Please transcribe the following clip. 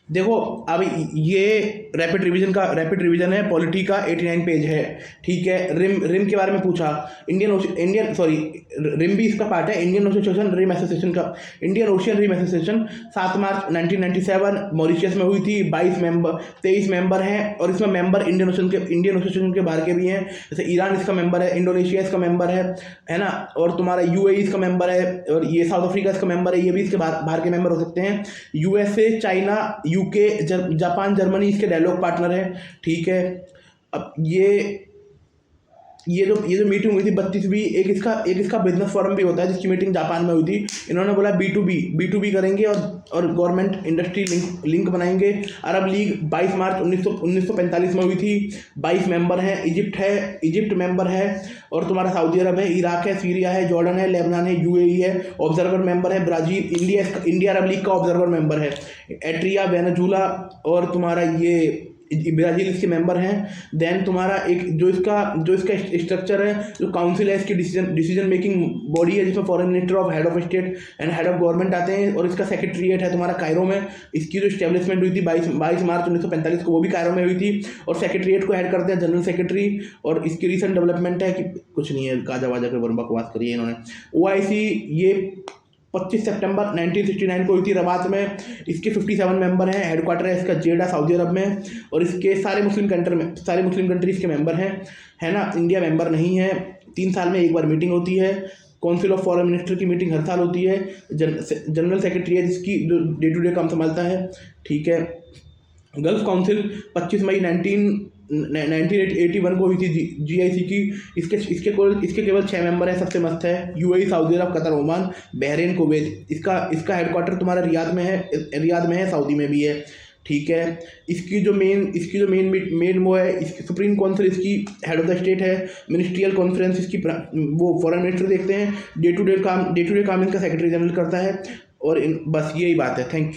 देखो, अब ये रैपिड रिवीजन है, पॉलिटी का 89 पेज है। ठीक है, रिम रिम के बारे में पूछा। इंडियन सॉरी, रिम भी इसका पार्ट है, इंडियन ओशियन रिम एसोसिएशन का। इंडियन ओशियन रिम एसोसिएशन 7 मार्च 1997 मॉरिशियस में हुई थी। 23 मेंबर हैं, और इसमें मेंबर इंडियन ओशियन के बाहर के भी हैं। जैसे ईरान इसका मेंबर है, इंडोनेशिया इसका मेंबर है ना, और तुम्हारा यूएई इसका मेंबर है, और ये साउथ अफ्रीका इसका मेंबर है, ये भी इसके बाहर के मेंबर हो सकते हैं। USA, China, UK, Japan, Germany इसके डायलॉग पार्टनर हैं। ठीक है, अब ये जो मीटिंग हुई थी 32वीं, एक इसका बिजनेस फोरम भी होता है, जिसकी मीटिंग जापान में हुई थी। इन्होंने बोला B2B करेंगे, और गवर्नमेंट इंडस्ट्री लिंक बनाएंगे। अरब लीग 22 मार्च 1945 में हुई थी। 22 मेंबर हैं। इजिप्ट मेंबर है, और तुम्हारा सऊदी अरब है, इराक है, सीरिया है, जॉर्डन है, लेबनान है, यूएई है, ऑब्जर्वर मेंबर है। ब्राज़ील, इंडिया अरब लीग का ऑब्जर्वर मेंबर है। एट्रिया, वेनेजुला, और तुम्हारा ये ब्राज़ील इसके मेंबर हैं। देन तुम्हारा एक जो इसका स्ट्रक्चर है, जो काउंसिल है, इसकी डिसीजन मेकिंग बॉडी है, जिसमें foreign minister of head of state and head of government आते हैं, और इसका सेक्रेटरीट है तुम्हारा कायरो में। इसकी जो स्टैब्लिशमेंट हुई थी 22 मार्च 1945 को, वो भी कायरो में हुई थी। और सेक्रेटरीट को हेड करते हैं जनरल सेक्रेटरी। और इसकी रिसेंट डेवलपमेंट है कि कुछ नहीं है, काजा वाजा के बकवास करी है इन्होंने। OIC ये 25 सितंबर 1969 को हुई थी रबात में। इसके 57 मेंबर हैं। हेडक्वार्टर है इसका जेडा, सऊदी अरब में। और इसके सारे मुस्लिम कंट्री इसके मेंबर हैं, है ना। इंडिया मेंबर नहीं है। 3 साल में एक बार मीटिंग होती है। काउंसिल ऑफ फॉरेन मिनिस्टर की मीटिंग हर साल होती है। जनरल सेक्रेटरी है, जिसकी जो डे टू डे काम संभालता है। ठीक है, गल्फ काउंसिल 25 मई 1981 को हुई थी GIC की। इसके केवल 6 मेंबर हैं। सबसे मस्त है यूएई, सऊदी अरब, कतर, ओमान, बहरीन, कुवैत। इसका हेडक्वार्टर तुम्हारा रियाद में है, सऊदी में भी है। ठीक है, इसकी जो मेन वो है, इसकी सुप्रीम काउंसिल इसकी हेड ऑफ द स्टेट है। मिनिस्ट्रियल कॉन्फ्रेंस इसकी वो फॉरेन मिनिस्टर देखते हैं। डे टू डे काम इनका सेक्रेटरी जनरल करता है। और बस यही बात है। Thank you.